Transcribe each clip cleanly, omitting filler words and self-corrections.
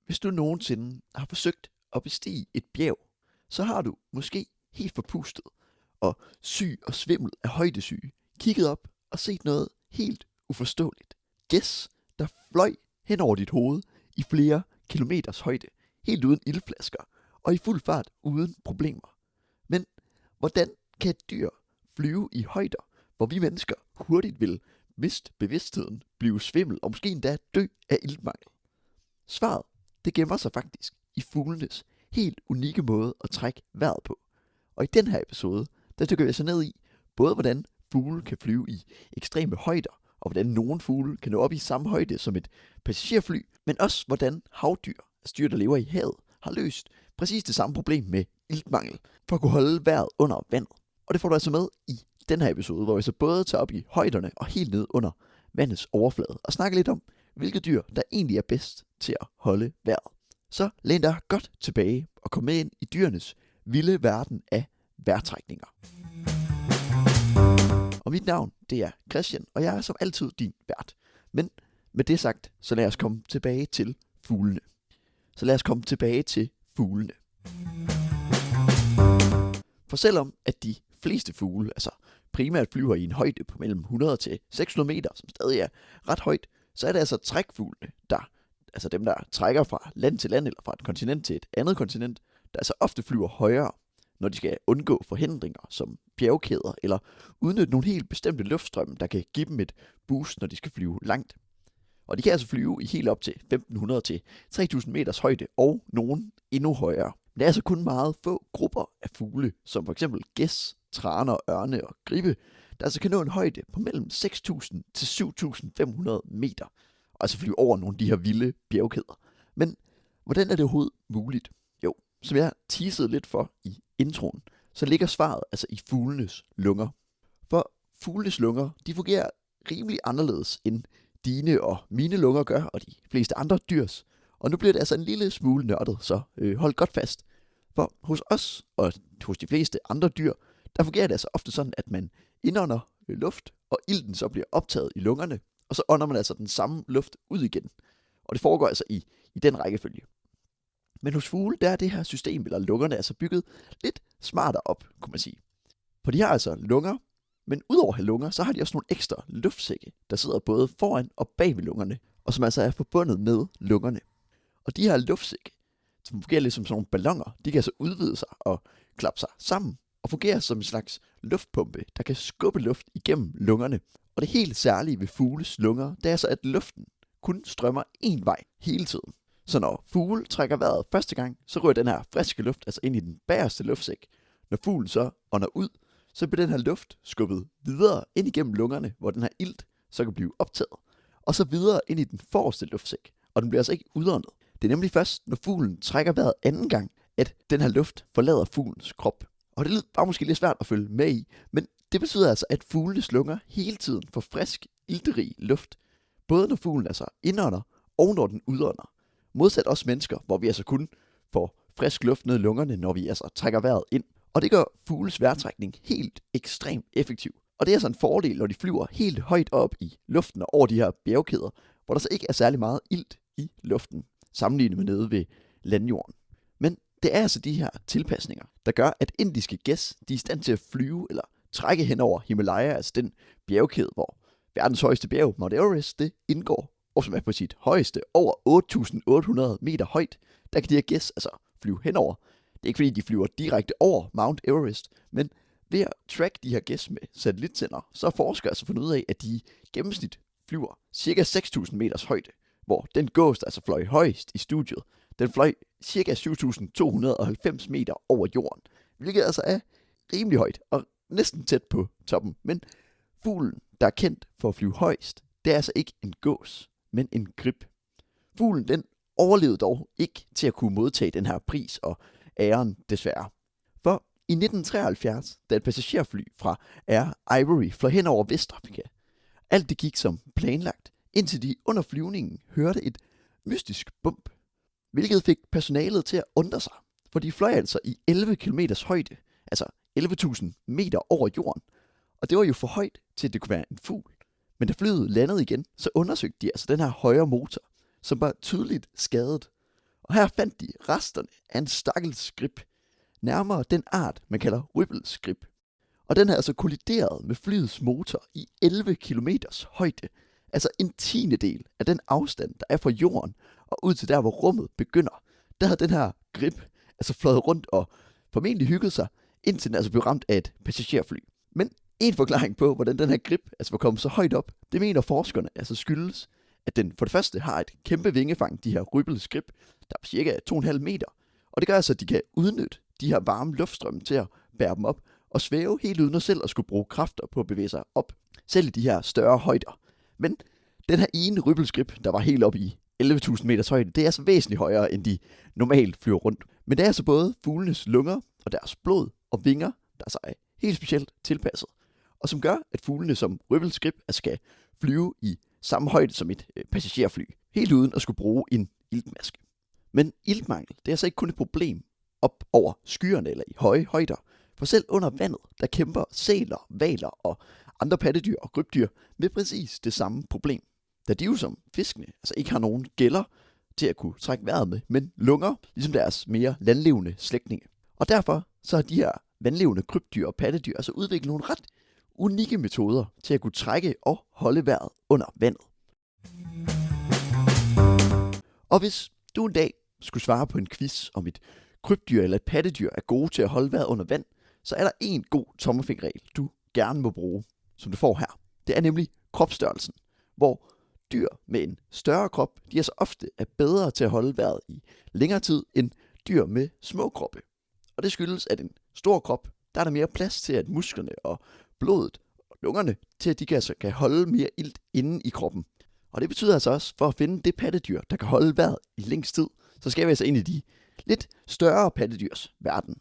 Hvis du nogensinde har forsøgt at bestige et bjerg, så har du måske helt forpustet og syg og svimmel af højdesyge kigget op og set noget helt uforståeligt. Gæs, der fløj hen over dit hoved i flere kilometers højde, helt uden ildflasker og i fuld fart uden problemer. Men hvordan kan et dyr flyve i højder, hvor vi mennesker hurtigt vil miste bevidstheden, blive svimmel og måske endda dø af iltmangel? Svaret, det gemmer sig faktisk i fuglenes helt unikke måde at trække vejret på. Og i den her episode, der dykker vi så ned i, både hvordan fugle kan flyve i ekstreme højder, og hvordan nogle fugle kan nå op i samme højde som et passagerfly, men også hvordan havdyr, altså dyr, der lever i havet, har løst præcis det samme problem med iltmangel, for at kunne holde vejret under vandet. Og det får du altså med i den her episode, hvor vi så både tager op i højderne og helt ned under vandets overflade, og snakker lidt om, hvilke dyr, der egentlig er bedst til at holde vejret. Så læn dig godt tilbage og kom med ind i dyrenes vilde verden af vejrtrækninger. Og mit navn, det er Christian, og jeg er som altid din vært. Men med det sagt, så lad os komme tilbage til fuglene. For selvom at de fleste fugle, altså primært flyver i en højde på mellem 100 til 600 meter, som stadig er ret højt, så er det altså trækfuglene, altså dem, der trækker fra land til land eller fra et kontinent til et andet kontinent, der altså ofte flyver højere, når de skal undgå forhindringer som bjergkæder eller udnytte nogle helt bestemte luftstrømme, der kan give dem et boost, når de skal flyve langt. Og de kan altså flyve i helt op til 1500 til 3000 meters højde og nogen endnu højere. Men det er altså kun meget få grupper af fugle, som for eksempel gæs, traner, ørne og gribe, der altså kan nå en højde på mellem 6000 til 7500 meter, og altså flyve over nogle af de her vilde bjergkæder. Men hvordan er det overhovedet muligt? Jo, som jeg teasede lidt for i introen, så ligger svaret altså i fuglenes lunger. For fuglenes lunger, de fungerer rimelig anderledes end dine og mine lunger gør, og de fleste andre dyrs. Og nu bliver det altså en lille smule nørdet, så hold godt fast. For hos os og hos de fleste andre dyr, der fungerer det altså ofte sådan, at man indånder luft, og ilten så bliver optaget i lungerne, og så ånder man altså den samme luft ud igen. Og det foregår altså i den rækkefølge. Men hos fugle, der er det her system, eller lungerne, altså bygget lidt smartere op, kunne man sige. For de har altså lunger, men udover at have lunger, så har de også nogle ekstra luftsække, der sidder både foran og bag ved lungerne, og som altså er forbundet med lungerne. Og de her luftsække, som fungerer lidt som sådan nogle balloner, de kan altså udvide sig og klappe sig sammen, og fungerer som en slags luftpumpe, der kan skubbe luft igennem lungerne. Og det helt særlige ved fugles lunger, det er så, at luften kun strømmer én vej hele tiden. Så når fugle trækker vejret første gang, så ryger den her friske luft altså ind i den bagerste luftsæk. Når fuglen så ånder ud, så bliver den her luft skubbet videre ind igennem lungerne, hvor den her ilt så kan blive optaget. Og så videre ind i den forreste luftsæk, og den bliver altså ikke udåndet. Det er nemlig først, når fuglen trækker vejret anden gang, at den her luft forlader fuglens krop. Og det var måske lidt svært at følge med i, men det betyder altså, at fuglenes lunger hele tiden får frisk, ilterig luft. Både når fuglen altså indånder, og når den udånder. Modsat os mennesker, hvor vi altså kun får frisk luft ned i lungerne, når vi altså trækker vejret ind. Og det gør fugles vejrtrækning helt ekstremt effektiv. Og det er altså en fordel, når de flyver helt højt op i luften og over de her bjergkæder, hvor der så ikke er særlig meget ilt i luften, sammenlignet med nede ved landjorden. Men det er altså de her tilpasninger, der gør, at indiske gæs, de er i stand til at flyve eller trække hen over Himalaya, altså den bjergkæde, hvor verdens højeste bjerg, Mount Everest, det indgår, og som er på sit højeste over 8.800 meter højt, der kan de her gæs altså flyve henover. Det er ikke fordi, de flyver direkte over Mount Everest, men ved at track de her gæs med satellitsender, så har forskere altså fundet ud af, at de i gennemsnit flyver ca. 6.000 meters højde, hvor den gås, der altså fløj højst i studiet, den fløj ca. 7.290 meter over jorden, hvilket altså er rimelig højt og næsten tæt på toppen. Men fuglen, der er kendt for at flyve højst, det er altså ikke en gås, men en grib. Fuglen, den overlevede dog ikke til at kunne modtage den her pris og æren, desværre. For i 1973, da et passagerfly fra Air Ivory fløj hen over Vestafrika, alt det gik som planlagt, indtil de under flyvningen hørte et mystisk bump, hvilket fik personalet til at undre sig, for de fløj altså i 11 km højde, altså 11.000 meter over jorden, og det var jo for højt til, at det kunne være en fugl. Men da flyet landede igen, så undersøgte de altså den her højre motor, som var tydeligt skadet. Og her fandt de resterne af en stakkels grib, nærmere den art, man kalder rybelsgrib. Og den havde altså kollideret med flyets motor i 11 kilometers højde, altså en tiendedel af den afstand, der er fra jorden og ud til der, hvor rummet begynder. Der havde den her grib altså fløjet rundt og formentlig hygget sig, indtil den altså blev ramt af et passagerfly. Men en forklaring på, hvordan den her grib altså var kommet så højt op, det mener forskerne altså skyldes, at den for det første har et kæmpe vingefang, de her rybelsgrib, der er cirka 2,5 meter. Og det gør altså, at de kan udnytte de her varme luftstrømme til at bære dem op og svæve helt uden at selv at skulle bruge kræfter på at bevæge sig op, selv i de her større højder. Men den her ene rybelsgrib, der var helt op i 11.000 meters højde, det er altså væsentligt højere, end de normalt flyver rundt. Men det er altså både fuglenes lunger og deres blod og vinger, der er så helt specielt tilpasset, og som gør, at fuglene som rybelsgrib skal flyve i samme højde som et passagerfly, helt uden at skulle bruge en iltmaske. Men iltmangel, det er altså ikke kun et problem op over skyerne eller i høje højder, for selv under vandet, der kæmper sæler, hvaler og andre pattedyr og krybdyr med præcis det samme problem. Da de jo som fiskene altså ikke har nogen gælder til at kunne trække vejret med, men lunger, ligesom deres mere landlevende slægtninge. Og derfor så har de her vandlevende krybdyr og pattedyr altså udviklet nogle ret unikke metoder til at kunne trække og holde vejret under vandet. Og hvis du en dag skulle svare på en quiz om et krybdyr eller et pattedyr er gode til at holde vejret under vand, så er der en god tommelfingerregel, du gerne må bruge, som du får her. Det er nemlig kropsstørrelsen, hvor dyr med en større krop, de er så ofte bedre til at holde vejret i længere tid end dyr med små kroppe. Og det skyldes, at en stor krop, der er der mere plads til, at musklerne og blodet og lungerne, til at de kan holde mere ilt inde i kroppen. Og det betyder altså også, for at finde det pattedyr, der kan holde vejret i længst tid, så skal vi altså ind i de lidt større pattedyrs verden.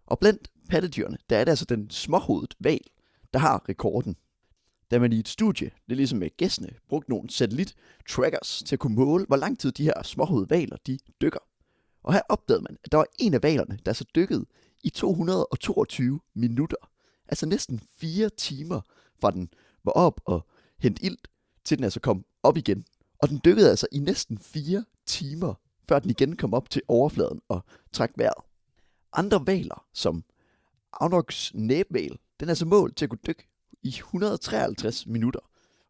Og blandt pattedyrene, der er det altså den småhovedet hval, der har rekorden. Da man i et studie, det er ligesom med gæstene, brugte nogle satellit-trackers til at kunne måle, hvor lang tid de her småhovedede hvaler, de dykker. Og her opdagede man, at der var en af hvalerne, der så dykkede i 222 minutter. Altså næsten 4 timer, fra den var op og hente ilt, til den altså kom op igen. Og den dykkede altså i næsten 4 timer, før den igen kom op til overfladen og trak vejret. Andre hvaler, som Aunox næbhval, den er altså målt til at kunne dykke i 153 minutter.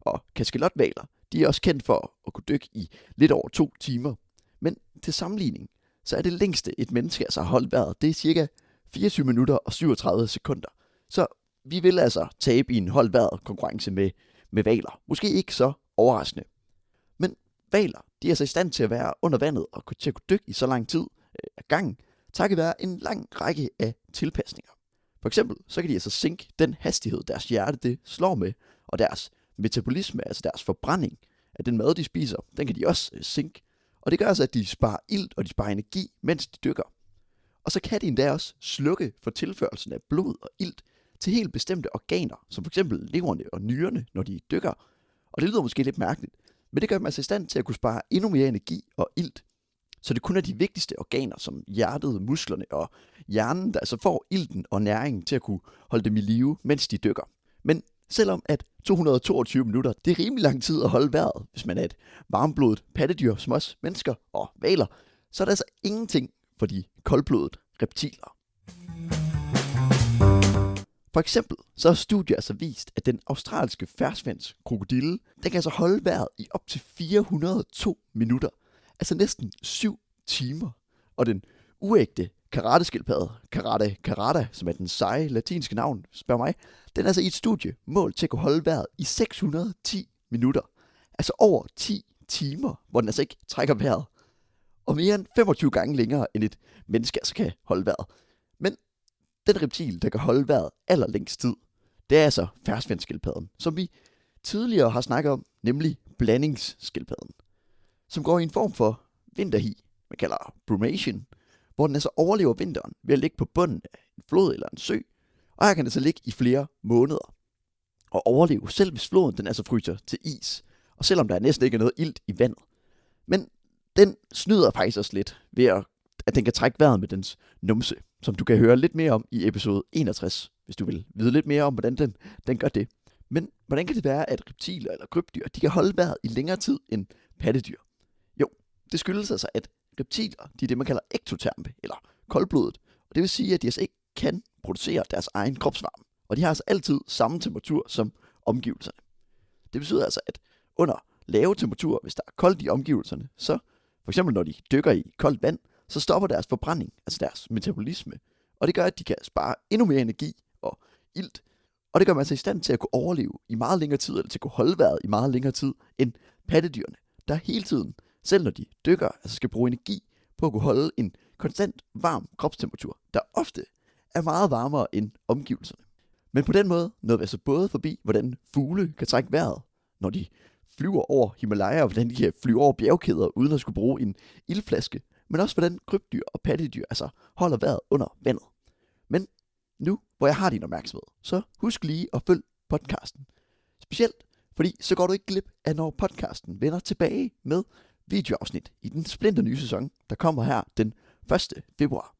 Og kaskelothvaler, de er også kendt for at kunne dykke i lidt over 2 timer. Men til sammenligning, så er det længste et menneske altså har holdt vejret, det er cirka 24 minutter og 37 sekunder. Så vi vil altså tabe i en holdt vejret konkurrence med hvaler. Måske ikke så overraskende. Men hvaler, de er altså i stand til at være under vandet og til at kunne dykke i så lang tid af gangen, takket være en lang række af tilpasninger. For eksempel, så kan de altså sænke den hastighed, deres hjerte det slår med, og deres metabolisme, altså deres forbrænding af den mad, de spiser, den kan de også sænke. Og det gør altså, at de sparer ilt og de sparer energi, mens de dykker. Og så kan de endda også slukke for tilførelsen af blod og ilt til helt bestemte organer, som f.eks. leverne og nyrerne, når de dykker. Og det lyder måske lidt mærkeligt, men det gør dem altså i stand til at kunne spare endnu mere energi og ilt. Så det kun er de vigtigste organer, som hjertet, musklerne og hjernen, der altså får ilten og næringen til at kunne holde dem i live, mens de dykker. Men selvom at 222 minutter, det er rimelig lang tid at holde vejret, hvis man er et varmblodet pattedyr som os mennesker og hvaler, så er der altså ingenting for de koldblodede reptiler. For eksempel så har studier altså vist, at den australske ferskvandskrokodille, den kan altså holde vejret i op til 402 minutter. Altså næsten 7 timer. Og den uægte karateskildpadde, carata, som er den seje latinske navn, spørg mig, den er altså i et studie målt til at kunne holde vejret i 610 minutter. Altså over 10 timer, hvor den altså ikke trækker vejret. Og mere end 25 gange længere, end et menneske altså kan holde vejret. Men den reptil, der kan holde vejret allerlængst tid, det er altså ferskvandsskildpadden, som vi tidligere har snakket om, nemlig blandingsskildpadden, som går i en form for vinterhi, man kalder brumation, hvor den altså overlever vinteren ved at ligge på bunden af en flod eller en sø, og her kan den altså ligge i flere måneder og overleve, selv hvis floden den altså fryser til is, og selvom der næsten ikke er noget ilt i vandet. Men den snyder faktisk også lidt ved at den kan trække vejret med dens numse, som du kan høre lidt mere om i episode 61, hvis du vil vide lidt mere om, hvordan den gør det. Men hvordan kan det være, at reptiler eller krybdyr, de kan holde vejret i længere tid end pattedyr? Jo, det skyldes altså, at Reptiler, de er det, man kalder ektoterme, eller koldblodet. Og det vil sige, at de altså ikke kan producere deres egen kropsvarme. Og de har altså altid samme temperatur som omgivelserne. Det betyder altså, at under lave temperaturer, hvis der er koldt i omgivelserne, så for eksempel når de dykker i koldt vand, så stopper deres forbrænding, altså deres metabolisme. Og det gør, at de kan spare endnu mere energi og ilt. Og det gør man altså i stand til at kunne overleve i meget længere tid, eller til at kunne holde vejret i meget længere tid, end pattedyrene, der hele tiden, selv når de dykker, altså skal bruge energi på at kunne holde en konstant varm kropstemperatur, der ofte er meget varmere end omgivelserne. Men på den måde nåede vi altså både forbi, hvordan fugle kan trække vejret, når de flyver over Himalaya, og hvordan de kan flyve over bjergkæder, uden at skulle bruge en ildflaske, men også hvordan krybdyr og pattedyr altså holder vejret under vandet. Men nu, hvor jeg har din opmærksomhed, så husk lige at følge podcasten. Specielt, fordi så går du ikke glip af, når podcasten vender tilbage med videoafsnit i den splinter nye sæson, der kommer her den 1. februar.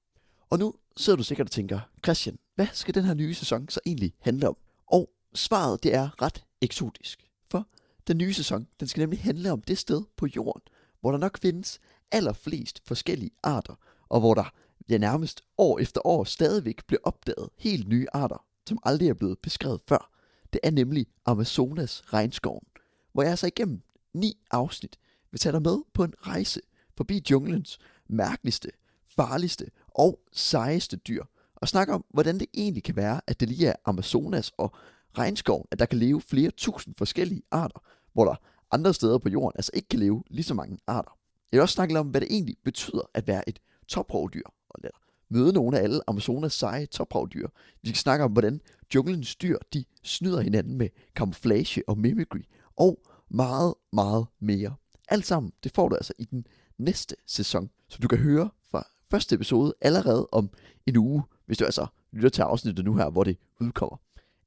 Og nu sidder du sikkert og tænker, Christian, hvad skal den her nye sæson så egentlig handle om? Og svaret, det er ret eksotisk. For den nye sæson, den skal nemlig handle om det sted på jorden, hvor der nok findes allerflest forskellige arter, og hvor der nærmest år efter år stadigvæk bliver opdaget helt nye arter, som aldrig er blevet beskrevet før. Det er nemlig Amazonas regnskoven, hvor jeg altså igennem 9 afsnit vil tage dig med på en rejse forbi junglens mærkeligste, farligste og sejeste dyr, og snakke om, hvordan det egentlig kan være, at det lige er Amazonas og regnskoven, at der kan leve flere tusind forskellige arter, hvor der andre steder på jorden altså ikke kan leve lige så mange arter. Jeg vil også snakke om, hvad det egentlig betyder at være et toprovdyr, og møde nogle af alle Amazonas seje toprovdyr. Vi skal snakke om, hvordan junglens dyr, de snyder hinanden med camouflage og mimicry, og meget, meget mere. Alt sammen, det får du altså i den næste sæson, som du kan høre fra første episode allerede om en uge, hvis du altså lytter til afsnittet nu her, hvor det udkommer.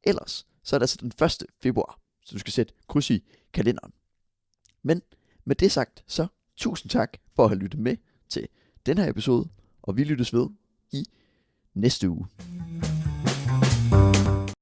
Ellers, så er det altså den 1. februar, så du skal sætte kryds i kalenderen. Men med det sagt, så tusind tak for at have lyttet med til den her episode, og vi lyttes ved i næste uge.